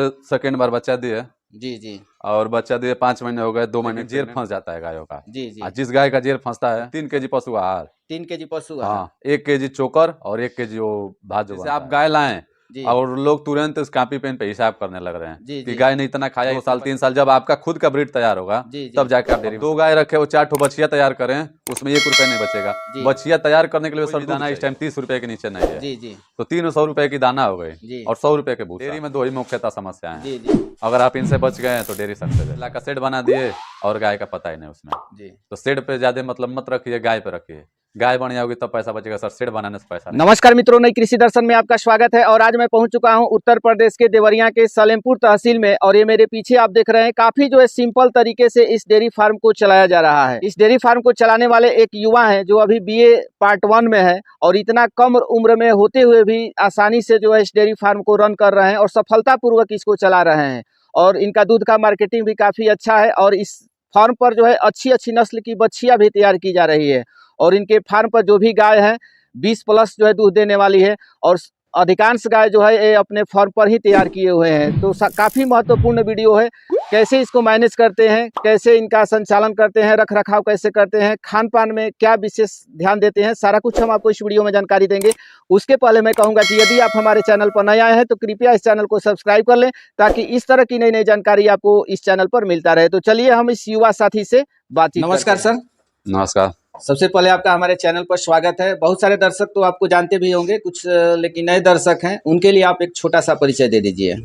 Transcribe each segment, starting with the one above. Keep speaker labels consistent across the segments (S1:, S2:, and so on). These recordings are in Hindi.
S1: सेकेंड बार बच्चा दिए
S2: जी जी
S1: और बच्चा दिए 5 महीने हो गए, 2 महीने जेर फंस जाता है गायों का।
S2: जी जी।
S1: जिस गाय का जेर फंसता है 3 केजी पशु आहार,
S2: 3 केजी पशु आहार।
S1: हाँ 1 केजी चोकर और 1 केजी वो भात जो जैसे आप गाय लाएं
S2: जी
S1: और लोग तुरंत उस कॉपी पेन पे हिसाब करने लग रहे हैं
S2: जी
S1: कि
S2: जी
S1: गाय ने इतना खाया, 2 साल 3 साल जब आपका खुद का ब्रीड तैयार होगा
S2: जी जी
S1: तब जाके आप डेयरी में 2 गाय रखे वो 4 ठो बछिया तैयार करें, उसमें 1 रुपये नहीं बचेगा।
S2: जी
S1: बछिया तैयार करने के लिए
S2: कोई
S1: सर
S2: भी
S1: दाना इस टाइम 30 रुपए के नीचे नहीं है,
S2: जी जी
S1: तो 300 रुपए की दाना हो गई
S2: जी
S1: और 100 रुपए के भूसा। डेयरी में 2 ही मुख्यतः समस्याएं हैं,
S2: जी जी
S1: अगर आप इनसे बच गए हैं तो डेयरी सक्सेस है। ला का शेड बना दिए और गाय का पता ही नहीं उसमें,
S2: जी।
S1: तो शेड पे ज्यादा मतलब मत रखिए, गाय पे रखिए। गाय बढ़िया होगी तब पैसा बचेगा सर, शेड बनाने से पैसा नहीं।
S2: नमस्कार मित्रों, नई कृषि दर्शन में आपका स्वागत है। और आज मैं पहुंच चुका हूं उत्तर प्रदेश के देवरिया के सलेमपुर तहसील में। और ये मेरे पीछे आप देख रहे हैं, काफी जो है सिंपल तरीके से इस डेयरी फार्म को चलाया जा रहा है। इस डेयरी फार्म को चलाने वाले एक युवा हैं जो अभी बीए पार्ट 1 में है और इतना कम उम्र में होते हुए भी आसानी से जो है इस डेयरी फार्म को रन कर रहे हैं और सफलतापूर्वक इसको चला रहे हैं। और इनका दूध का मार्केटिंग भी काफी अच्छा है और इस फार्म पर जो है अच्छी अच्छी नस्ल की बछिया भी तैयार की जा रही है। और इनके फार्म पर जो भी गाय है 20 प्लस जो है दूध देने वाली है और अधिकांश गाय जो है ये अपने फार्म पर ही तैयार किए हुए हैं। तो काफ़ी महत्वपूर्ण वीडियो है, कैसे इसको मैनेज करते हैं, कैसे इनका संचालन करते हैं, रख रखाव कैसे करते हैं, खान पान में क्या विशेष ध्यान देते हैं, सारा कुछ हम आपको इस वीडियो में जानकारी देंगे। उसके पहले मैं कहूँगा कि यदि आप हमारे चैनल पर नए आए हैं तो कृपया इस चैनल को सब्सक्राइब कर लें ताकि इस तरह की नई नई जानकारी आपको इस चैनल पर मिलता रहे। तो चलिए हम इस युवा साथी से बातचीत। नमस्कार सर।
S1: नमस्कार।
S2: सबसे पहले आपका हमारे चैनल पर स्वागत है। बहुत सारे दर्शक तो आपको जानते भी होंगे, कुछ लेकिन नए दर्शक हैं, उनके लिए आप एक छोटा सा परिचय दे दीजिए।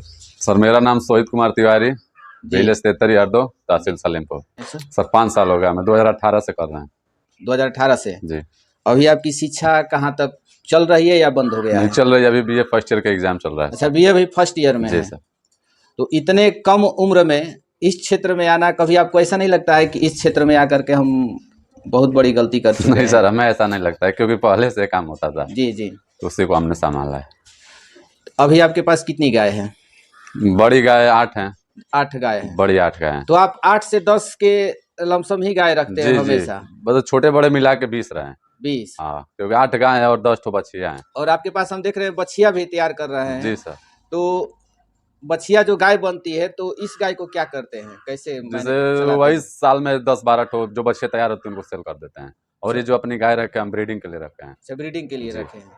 S1: सर मेरा नाम सोहित कुमार तिवारी, विलेज तेतरी हरदो, तहसील सलेमपुर। सर 5 साल हो गया, मैं 2018 से कर रहे हैं।
S2: 2018 से
S1: जी।
S2: अभी आपकी शिक्षा कहाँ तक चल रही है या बंद हो गया
S1: नहीं
S2: है?
S1: चल रही है, अभी बीए फर्स्ट ईयर का एग्जाम चल रहा है।
S2: अच्छा, बीए अभी फर्स्ट ईयर में
S1: जी
S2: है।
S1: सर।
S2: तो इतने कम उम्र में इस क्षेत्र में आना, कभी आपको ऐसा नहीं लगता है कि इस क्षेत्र में आकर के हम बहुत बड़ी गलती कर चुके हैं?
S1: नहीं सर, हमें ऐसा नहीं लगता है क्योंकि पहले से काम होता था।
S2: जी जी।
S1: तो उसी को हमने संभाला है।
S2: अभी आपके पास कितनी गाय है?
S1: बड़ी गाय 8 हैं।
S2: 8 गाय है।
S1: बड़ी 8 गाय हैं।
S2: तो आप 8 से 10 के लमसम ही गाय रखते हैं
S1: जी जी,
S2: हमेशा?
S1: बस छोटे बड़े मिला के 20 रहे हैं।
S2: 20।
S1: हाँ, क्योंकि 8 गाय है और 10 ठो बछिया हैं।
S2: और आपके पास हम देख रहे हैं बछिया भी तैयार कर रहे हैं।
S1: जी सर।
S2: तो बछिया जो गाय बनती है तो इस गाय को क्या करते हैं, कैसे
S1: जैसे
S2: चलाते
S1: वही
S2: हैं?
S1: साल में 10-12 ठो जो बच्चे तैयार होते हैं उनको सेल कर देते हैं। और ये जो अपनी गाय रखे हैं हम ब्रीडिंग के लिए रखे हैं।
S2: अच्छा, ब्रीडिंग के लिए
S1: जी।
S2: रखे हैं।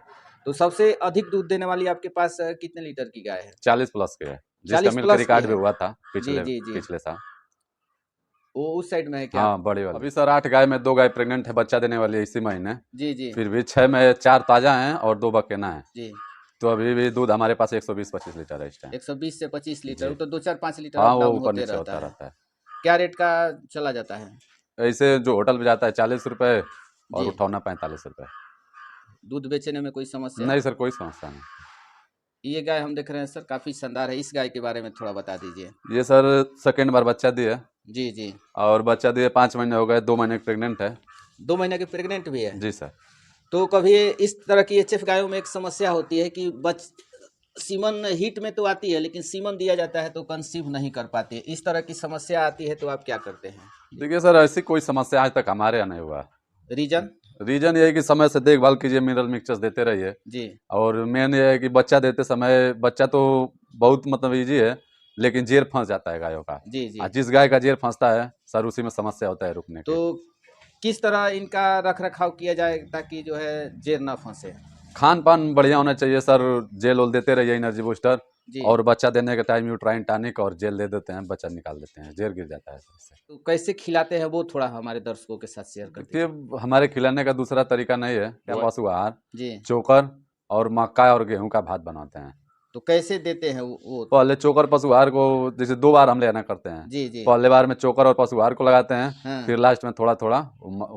S2: तो सबसे अधिक दूध देने वाली आपके पास कितने लीटर की गाय है?
S1: 40 प्लस के है, जिसका
S2: 40
S1: मिल्क
S2: प्लस की
S1: रिकॉर्ड भी
S2: है।
S1: हुआ था
S2: जी जी जी।
S1: पिछले साल।
S2: वो उस साइड में है क्या?
S1: हाँ बड़ी वाली। अभी सर 8 गाय में 2 गाय प्रेग्नेंट है, बच्चा देने वाली है इसी महीने।
S2: जी जी
S1: फिर भी 6 में 4 ताजा हैं और 2 बकेना है।
S2: जी।
S1: तो अभी भी दूध हमारे पास 120-25 लीटर है इस टाइम।
S2: 120 से 25 लीटर,
S1: जी।
S2: तो 2-4-5 लीटर
S1: हाँ
S2: अप
S1: वो
S2: डाउन
S1: ऊपर
S2: होते
S1: नीचे होता
S2: रहता है।
S1: रहता है।
S2: क्या रेट का चला जाता है?
S1: ऐसे जो होटल पे जाता है 40 रुपए और
S2: जी।
S1: उठौना 45 रुपए।
S2: दूध बेचने में कोई समस्या?
S1: नहीं सर, कोई समस्या नहीं।
S2: ये गाय हम देख रहे हैं सर, काफी शानदार है। इस गाय के बारे में थोड़ा बता दीजिए।
S1: ये सर सेकेंड बार बच्चा दिए
S2: जी जी।
S1: और बच्चा दिए 5 महीने हो गए, 2 महीने प्रेग्नेंट है।
S2: 2 महीने की प्रेग्नेंट भी है?
S1: जी सर।
S2: तो कभी इस तरह की एचएफ गायों में एक समस्या होती है कि सीमन हीट में तो आती है लेकिन सीमन दिया जाता है तो कंसीव नहीं कर पाते, इस तरह की समस्या आती है तो आप क्या करते हैं?
S1: देखिए सर, ऐसी कोई समस्या आज तक हमारे यहाँ नहीं हुआ।
S2: रीजन?
S1: रीजन ये है कि समय से देखभाल कीजिए, मिनरल मिक्सचर्स देते रहिए।
S2: जी
S1: और मेन ये है कि बच्चा देते समय, बच्चा तो बहुत मतलब ईजी है लेकिन जेर फंस जाता है गायों का।
S2: जी जी।
S1: जिस गाय का जेर फंसता है सर उसी में समस्या होता है रुकने
S2: तो
S1: की।
S2: किस तरह इनका रख रखाव किया जाए ताकि जो है जेर ना फंसे?
S1: खान पान बढ़िया होना चाहिए सर, जेल ओल देते रहिए, एनर्जी बूस्टर।
S2: जी।
S1: और बच्चा देने के टाइम यूट्राइन टॉनिक और जेल दे देते हैं, बच्चा निकाल देते हैं, जेर गिर जाता है सर।
S2: तो कैसे खिलाते हैं वो थोड़ा हमारे दर्शकों के साथ शेयर कर दीजिए।
S1: देखिए हमारे खिलाने का दूसरा तरीका नहीं है, क्या पशु आहार,
S2: जी।
S1: चोकर और मक्का और गेहूं का भात बनाते हैं।
S2: तो कैसे देते हैं वो?
S1: पहले चोकर पशु आहार को जैसे 2 बार हम लेना करते हैं।
S2: जी जी।
S1: पहले बार में चोकर और पशु आहार को लगाते हैं,
S2: हाँ।
S1: फिर लास्ट में थोड़ा थोड़ा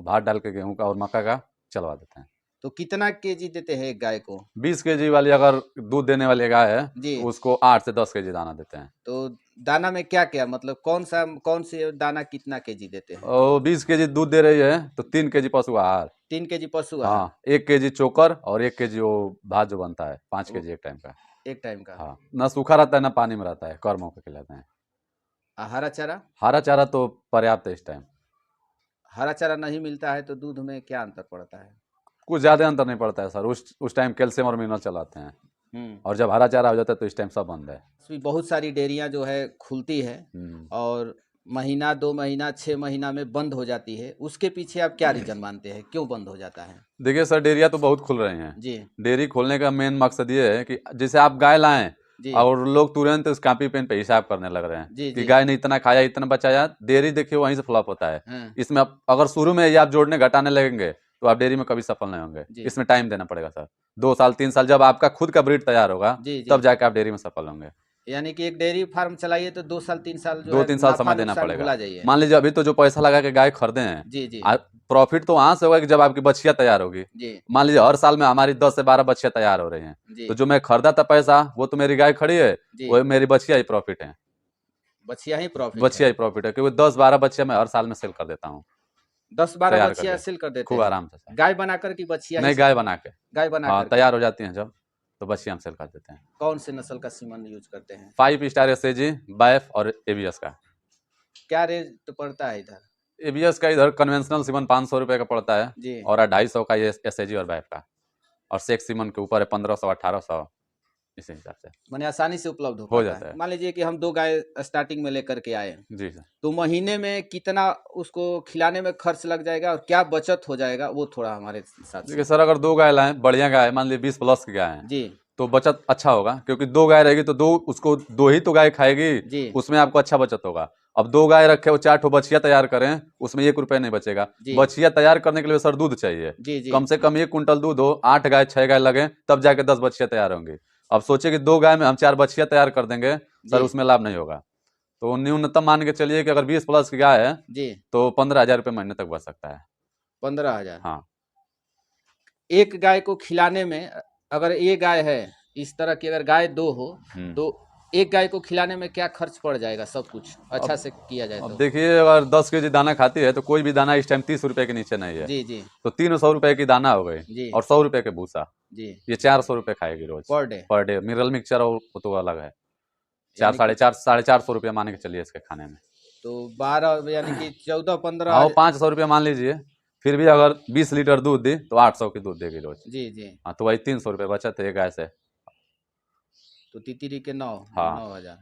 S1: भात डाल के गेहूं का और मक्का का चलवा देते हैं।
S2: तो कितना केजी देते हैं एक गाय को?
S1: 20 केजी वाली अगर दूध देने वाली गाय है
S2: जी।
S1: तो उसको 8 से 10 केजी दाना देते हैं।
S2: तो दाना में क्या क्या, मतलब कौन से दाना कितना केजी देते हैं?
S1: और 20 केजी दूध दे रही है तो 3 केजी पशु आहार।
S2: 3 केजी पशु आहार।
S1: हाँ, 1 केजी चोकर और 1 केजी वो भात जो बनता है, 5 केजी एक टाइम का।
S2: एक टाइम का?
S1: हाँ, ना सूखा रहता है ना पानी में रहता है, कर्मों को खिलाते हैं।
S2: हरा चारा?
S1: हरा चारा तो पर्याप्त है इस टाइम।
S2: हरा चारा नहीं मिलता है तो दूध में क्या अंतर पड़ता है?
S1: कुछ ज्यादा अंतर नहीं पड़ता है सर, उस टाइम कैल्शियम और मिनरल चलाते हैं। और जब हरा चारा हो जाता है तो इस टाइम सब बंद है।
S2: इसमें बहुत सारी डेयरियां जो है खुलती है और महीना 2 महीना 6 महीना में बंद हो जाती है, उसके पीछे आप क्या रीजन मानते हैं, क्यों बंद हो जाता है?
S1: देखिए सर, डेयरिया तो बहुत खुल रहे हैं
S2: जी
S1: डेयरी खोलने का मेन मकसद ये है कि जैसे आप गाय लाएं
S2: जी
S1: और लोग तुरंत उस कॉपी पेन पे हिसाब करने लग रहे हैं
S2: जी
S1: कि
S2: जी
S1: गाय ने इतना खाया इतना बचाया। डेयरी देखिए वहीं से फ्लॉप होता है।
S2: हाँ,
S1: इसमें अगर शुरू में ये आप जोड़ने घटाने लगेंगे तो आप डेयरी में कभी सफल नहीं होंगे।
S2: जी।
S1: इसमें टाइम देना पड़ेगा सर, 2 साल 3 साल, जब आपका खुद का ब्रीड तैयार होगा
S2: जी जी
S1: तब जाके आप डेयरी में सफल होंगे।
S2: यानी कि एक डेयरी फार्म चलाइए तो 2 साल 3 साल जो
S1: दो
S2: है
S1: 3 साल
S2: मुनाफा
S1: समय देना
S2: नुकसान
S1: पड़ेगा।
S2: भुला जाइए।
S1: मान लीजिए अभी तो जो पैसा लगा के गाय खरीदे हैं,
S2: जी जी
S1: प्रॉफिट तो वहां से होगा कि जब आपकी बछिया तैयार होगी।
S2: जी
S1: मान लीजिए हर साल में हमारी 10 से 12 बच्चियां तैयार हो रही हैं,
S2: जी
S1: तो जो मैं खरीदा था पैसा वो तो मेरी गाय खड़ी है,
S2: जी
S1: वो मेरी बच्चिया ही प्रॉफिट है।
S2: बछिया ही प्रॉफिट
S1: बच्चिया
S2: है।
S1: ही प्रॉफिट है क्योंकि 10-12 बच्चियां मैं हर साल में सेल कर देता हूँ
S2: 10-12
S1: तैयार
S2: बछिया
S1: करके,
S2: सेल कर देते
S1: खूब
S2: हैं
S1: आराम से सर।
S2: गाय बनाकर की बछिया ही
S1: नहीं, गाय बना के,
S2: गाय बना
S1: हाँ
S2: करके।
S1: तैयार हो जाती हैं जब, तो बच्चियां हम सेल कर देते हैं।
S2: कौन से नस्ल का सीमन यूज करते हैं?
S1: 5 स्टार एसएजी, बैफ और एबीएस का।
S2: क्या रेट पड़ता है इधर?
S1: एबीएस का इधर कन्वेंशनल सीमन 500 रुपये का पड़ता है
S2: जी
S1: और 250 का ये एसएजी और बैफ का, और सेक्स सीमन के ऊपर है 1500-1800, इसी हिसाब से
S2: माने आसानी से उपलब्ध हो
S1: हो
S2: पाता
S1: जाता
S2: है।
S1: है।
S2: मान लीजिए कि हम 2 गाय स्टार्टिंग में लेकर के आए,
S1: जी सर।
S2: तो महीने में कितना उसको खिलाने में खर्च लग जाएगा और क्या बचत हो जाएगा, वो थोड़ा हमारे साथ
S1: देखिए
S2: से।
S1: सर, अगर 2 गाय लाएं, बढ़िया गाय मान लीजिए 20 प्लस की गाय है,
S2: जी
S1: तो बचत अच्छा होगा क्योंकि 2 गाय रहेगी तो 2 ही तो गाय खाएगी,
S2: जी
S1: उसमें आपको अच्छा बचत होगा। अब 2 गाय रखे वो 4 ठो बछिया तैयार करें, उसमें 1 रुपये नहीं बचेगा।
S2: जी
S1: बछिया तैयार करने के लिए सर दूध चाहिए,
S2: जी जी
S1: कम से कम 1 कुंटल दूध हो, 8 गाय 6 गाय लगे तब जाके 10 बछिया तैयार होंगी। अब सोचिए कि 2 गाय में हम 4 बछिया तैयार कर देंगे, सर
S2: जी
S1: उसमें लाभ नहीं होगा। तो न्यूनतम मान के चलिए कि अगर 20 प्लस की गाय है
S2: जी
S1: तो 15,000 रुपये महीने तक बच सकता है।
S2: 15,000
S1: हाँ
S2: एक गाय को खिलाने में। अगर ये गाय है इस तरह की, अगर गाय 2 हो तो एक गाय को खिलाने में क्या खर्च पड़ जाएगा, सब कुछ अच्छा से किया जाए
S1: अब
S2: तो?
S1: देखिए, अगर 10 केजी दाना खाती है तो कोई भी दाना इस टाइम 30 रुपए के नीचे नहीं है,
S2: जी जी
S1: तो 300 रुपए की दाना हो गई
S2: जी
S1: और 100 रुपए के भूसा,
S2: जी
S1: ये 400 रुपए खाएगी रोज
S2: पर
S1: पर डे। मिनरल मिक्सचर और वो तो अलग है,
S2: यानी कि
S1: 450 रुपये मान के चलिए इसके खाने में।
S2: तो 12 यानी कि 14-15
S1: हाँ, वो 500 रुपये मान लीजिए, फिर भी अगर 20 लीटर दूध दी तो 800 की दूध देगी रोज।
S2: जी जी
S1: हाँ, तो वही 300 रुपये बचत है एक गाय से।
S2: तो तितरी के 9
S1: हाँ
S2: 9,000।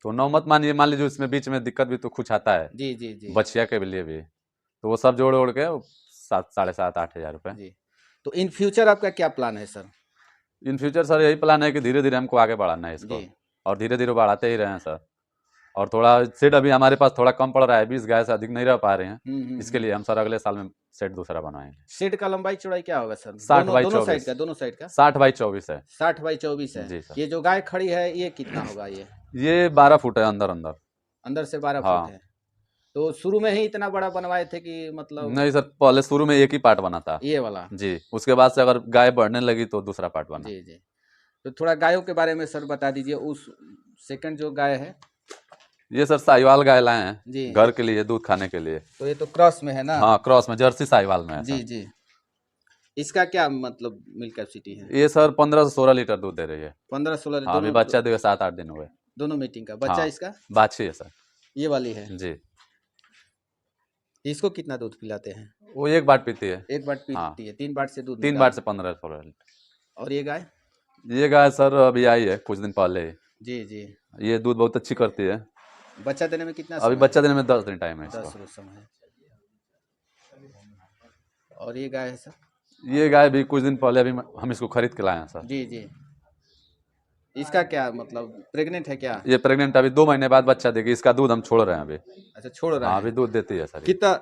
S1: तो 9 मत मानिए, मान लीजिए उसमें बीच में दिक्कत भी तो कुछ आता है
S2: जी जी जी
S1: बछिया के लिए भी, तो वो सब जोड़ के 7 साढ़े 7 8 हज़ार रुपये।
S2: जी तो इन फ्यूचर आपका क्या प्लान है सर?
S1: इन फ्यूचर सर यही प्लान है कि धीरे धीरे हमको आगे बढ़ाना है इसको,
S2: जी
S1: और धीरे धीरे बढ़ाते ही रहे हैं सर। और थोड़ा सेट अभी हमारे पास थोड़ा कम पड़ रहा है, 20 गाय से अधिक नहीं रह पा रहे हैं, इसके लिए हम सर अगले साल में सेट दूसरा बनवाएंगे।
S2: शेड का लंबाई चौड़ाई क्या होगा सर?
S1: 60 बाई
S2: दोनों
S1: 24,
S2: साइड का, दोनों साइड का
S1: 60 बाई 24 है।
S2: 60 बाई 24 है।
S1: जी सर।
S2: ये जो गाय खड़ी है ये कितना होगा?
S1: ये 12 फुट है अंदर अंदर।
S2: अंदर से 12
S1: हाँ।
S2: फुट है। तो शुरू में ही इतना बड़ा बनवाए थे कि मतलब?
S1: नहीं सर, पहले शुरू में एक ही पार्ट बना था
S2: ये वाला।
S1: जी, उसके बाद से अगर गाय बढ़ने लगी तो दूसरा पार्ट बना।
S2: जी जी तो थोड़ा गायों के बारे में सर बता दीजिए। उस सेकंड जो गाय है,
S1: ये सर साहिवाल गाय लाए हैं
S2: जी
S1: घर के लिए, दूध खाने के लिए।
S2: तो ये तो क्रॉस में है ना?
S1: हाँ, क्रॉस में जर्सी साहिवाल में है
S2: जी
S1: सर।
S2: जी इसका क्या मतलब मिल्क कैपेसिटी है?
S1: ये सर 15 से 16 लीटर दूध दे रही है।
S2: 15-16
S1: हाँ, अभी
S2: दोनों
S1: बच्चा दिए 7-8 दिन हुए।
S2: दोनों मीटिंग का बच्चा
S1: हाँ,
S2: इसका?
S1: बाछी है सर।
S2: ये वाली है।
S1: जी,
S2: इसको कितना दूध पिलाते हैं?
S1: वो एक बाट पीती है।
S2: एक बाट
S1: हाँ,
S2: पीती है, 3 बाट से दूध
S1: 3 बाट से 15-16 लीटर।
S2: और ये गाय?
S1: ये गाय सर अभी आई है कुछ दिन पहले ही।
S2: जी जी
S1: ये दूध बहुत अच्छी करती है।
S2: बच्चा देने में कितना
S1: अभी
S2: समय
S1: बच्चा देने में 10 दिन टाइम है
S2: 10
S1: इसको।
S2: रोज समय है। और ये गाय है सर?
S1: ये गाय भी कुछ दिन पहले अभी हम इसको खरीद के लाए हैं सर।
S2: जी जी इसका क्या मतलब, प्रेग्नेंट है क्या?
S1: ये प्रेग्नेंट, अभी 2 महीने बाद बच्चा देगी। इसका दूध हम छोड़ रहे हैं अभी।
S2: अच्छा छोड़ रहा
S1: हाँ,
S2: है।
S1: अभी दूध देती है सर ये।
S2: कितना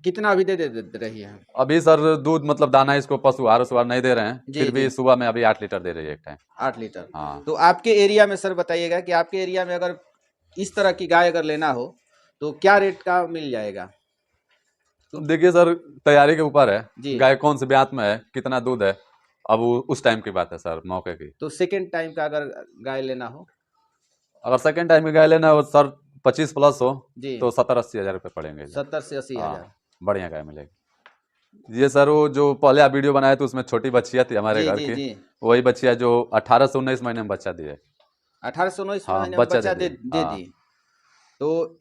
S2: कितना अभी दे रही है?
S1: अभी सर दूध मतलब दाना इसको पशु आहार उसवार नहीं दे रहे हैं,
S2: जी,
S1: फिर भी
S2: जी।
S1: सुबह में अभी 8 लीटर दे रही है एक टाइम।
S2: 8 लीटर।
S1: हाँ,
S2: तो आपके एरिया में सर बताइएगा कि आपके एरिया में अगर इस तरह की गाय अगर लेना हो तो क्या रेट का मिल जाएगा?
S1: तो देखिए सर, तैयारी के ऊपर
S2: जी।
S1: है, गाय कौन से ब्यात में है, कितना दूध है, अब उस टाइम की बात है सर, मौके की।
S2: तो सेकेंड टाइम का अगर गाय लेना हो?
S1: अगर सेकंड टाइम की गाय लेना हो सर, 25 प्लस हो
S2: जी
S1: तो 70-80 हज़ार रुपये पड़ेंगे।
S2: 70 से 80
S1: हाँ,
S2: हजार।
S1: बढ़िया गाय मिलेगी। ये सर वो जो पहले आप वीडियो बनाए थे उसमें छोटी बच्चिया थी हमारे
S2: जी
S1: घर
S2: जी
S1: की,
S2: जी
S1: वही बच्चिया जो 18 से 19 महीने में बच्चा दिए।
S2: 18 से 19
S1: हाँ,
S2: महीने में
S1: बच्चा
S2: बच्चा
S1: दे
S2: दे
S1: दी। हाँ।
S2: दी। तो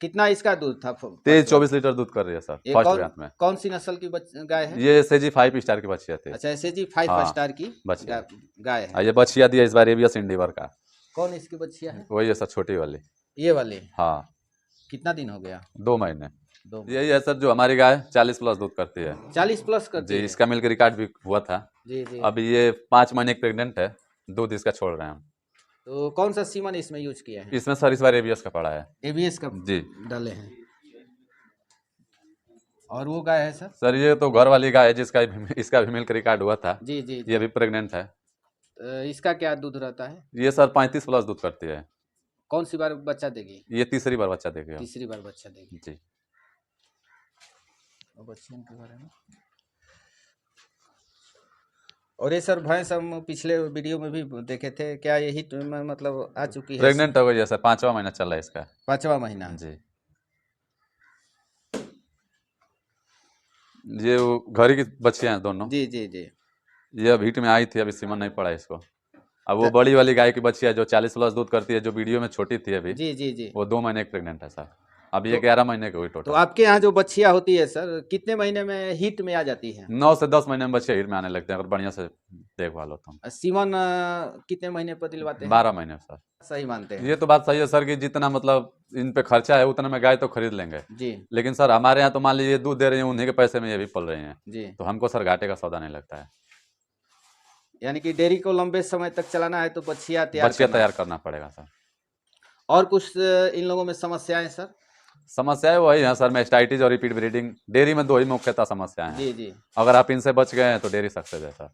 S2: कितना इसका दूध था?
S1: 23-24 लीटर दूध कर रही है सर
S2: ये
S1: फर्स्ट ब्यात में।
S2: कौन सी नस्ल की गाय है?
S1: ये एसएजी 5 स्टार की बछिया थी।
S2: अच्छा, एसएजी 5
S1: हाँ,
S2: स्टार की
S1: बछिया।
S2: गाय है।
S1: ये बछिया दिया इस बार एबीएस इंडिवर का।
S2: कौन इसकी बछिया है?
S1: वही है सर, छोटी वाली।
S2: ये वाली?
S1: हाँ।
S2: कितना दिन हो गया?
S1: 2 महीने।
S2: 2
S1: यही है सर, जो हमारी गाय 40 प्लस दूध करती है।
S2: 40 प्लस करती
S1: जी,
S2: है?
S1: इसका मिल्क रिकॉर्ड भी हुआ था।
S2: जी जी।
S1: अभी ये 5 महीने प्रेग्नेंट है, दूध इसका छोड़ रहे हैं हम।
S2: तो कौन सा सीमन इसमें यूज किया है?
S1: इसमें सर इस बार एबीएस का पड़ा है।
S2: एबीएस का
S1: जी
S2: डाले हैं। और वो गाय है सर?
S1: सर ये तो घर वाली गाय है जिसका इसका भी मिल्क रिकॉर्ड हुआ था।
S2: जी जी।
S1: ये भी प्रेग्नेंट है।
S2: इसका क्या दूध रहता है?
S1: ये सर 35 प्लस दूध करती है।
S2: कौन सी बार बच्चा देगी?
S1: ये तीसरी बार बच्चा देगी।
S2: तीसरी बार बच्चा देगी
S1: जी।
S2: और बच्चियों के बारे में, और ये सर भैंस हम पिछले वीडियो में भी देखे थे, क्या ये हिट में मतलब आ चुकी है?
S1: प्रेग्नेंट हो गई है सर, 5वां महीना चल रहा है इसका।
S2: 5वां महीना?
S1: जी। ये वो घर की बच्चियां हैं दोनों।
S2: जी जी जी।
S1: ये अब हिट में आई थी, अभी सीमन नहीं पड़ा इसको। अब वो बड़ी वाली गाय की बच्चिया जो 40 प्लस दूध करती है, जो वीडियो में छोटी थी अभी,
S2: जी जी जी,
S1: वो 2 महीने प्रेग्नेंट है सर। अब ये 11 महीने की हुई
S2: तो
S1: टोटल।
S2: आपके यहाँ जो बच्चिया होती है सर, कितने महीने में हिट में आ जाती है?
S1: 9 से 10 महीने में बच्चे हिट में आने लगते हैं, अगर बढ़िया से देखभाल हो तो।
S2: सीमन कितने महीने पर दिलवाते हैं?
S1: 12 महीने सर।
S2: सही मानते हैं?
S1: ये तो बात सही है सर कि जितना मतलब इन पे खर्चा है उतना में गाय तो खरीद लेंगे
S2: जी
S1: लेकिन सर हमारे यहाँ तो मान लीजिए दूध दे रहे हैं, उन्हीं के पैसे में ये भी पल रहे हैं,
S2: जी।
S1: तो हमको सर घाटे का सौदा नहीं लगता है।
S2: यानी कि डेयरी को लंबे समय तक चलाना है तो बच्चिया तैयार
S1: करना पड़ेगा सर।
S2: और कुछ इन लोगों में समस्याएं सर?
S1: समस्याएं वही है सर, मैस्टाइटिस और रिपीट ब्रीडिंग, डेयरी में 2 ही मुख्यतः समस्याएं हैं।
S2: जी जी।
S1: अगर आप इनसे बच गए हैं तो डेयरी सक्सेस है सर।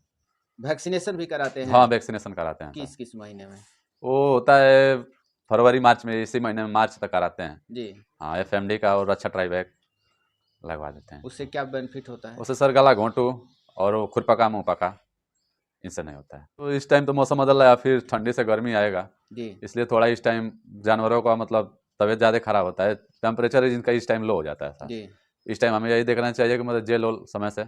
S2: वैक्सीनेशन भी कराते हैं?
S1: हाँ, वैक्सीनेशन कराते हैं।
S2: किस महीने में?
S1: वो होता है फरवरी मार्च में, इसी महीने में मार्च तक कराते हैं
S2: जी।
S1: हाँ, एफएमडी का और अच्छा ट्राईबैक लगवा देते हैं।
S2: उससे क्या बेनिफिट होता है?
S1: उससे सर गला घोंटू और वो खुरपका मुँह पका इनसे नहीं होता है। तो इस टाइम तो मौसम बदल रहा है, फिर ठंडी से गर्मी आएगा
S2: जी।
S1: इसलिए थोड़ा इस टाइम जानवरों का मतलब तबीयत ज़्यादा खराब होता है, टेम्परेचर इनका इस टाइम लो हो जाता है सर।
S2: जी।
S1: इस टाइम हमें यही देखना चाहिए कि मतलब जेल हो समय से,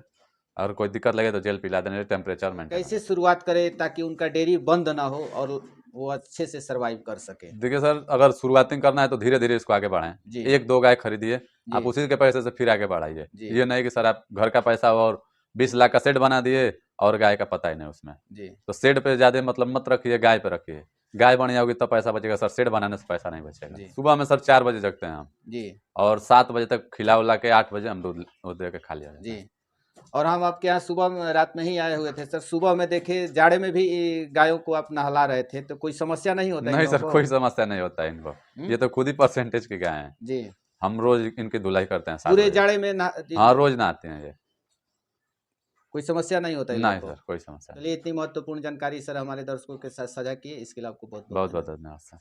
S1: अगर कोई दिक्कत लगे तो जेल पिला देने, टेम्परेचर में।
S2: कैसे शुरुआत करें ताकि उनका डेयरी बंद ना हो और वो अच्छे से सरवाइव कर सके?
S1: देखिए सर, अगर शुरुआती करना है तो धीरे धीरे इसको आगे बढ़ाएं।
S2: जी।
S1: 1-2 गाय खरीदिए, आप उसी के पैसे से फिर आगे बढ़ाइए। ये नहीं कि सर आप घर का पैसा और 20 लाख का सेट बना दिए और गाय का पता ही नहीं उसमें।
S2: जी।
S1: तो सेट पे ज्यादा मतलब मत रखिए, गाय पे रखिए। गाय बन जाओगी तब पैसा बचेगा सर, सेट बनाने से पैसा नहीं बचेगा। सुबह में सर 4 बजे जगते हैं हम
S2: जी,
S1: और 7 बजे तक खिला उला के 8 बजे हम दूध दे के खा लिया
S2: जी। और हम आपके यहाँ सुबह में रात में ही आए हुए थे सर, सुबह में देखे जाड़े में भी गायों को आप नहला रहे थे, तो कोई समस्या नहीं होता?
S1: नहीं सर, कोई समस्या नहीं होता है इनको। ये तो खुद ही परसेंटेज की गाय हैं
S2: जी।
S1: हम रोज इनकी धुलाई करते हैं
S2: पूरे जाड़े में
S1: हाँ, रोज नहाते हैं ये,
S2: कोई समस्या नहीं होता है?
S1: नहीं सर, कोई समस्या।
S2: चलिए, इतनी महत्वपूर्ण जानकारी सर हमारे दर्शकों के साथ साझा किए, इसके लिए आपको बहुत
S1: बहुत धन्यवाद सर।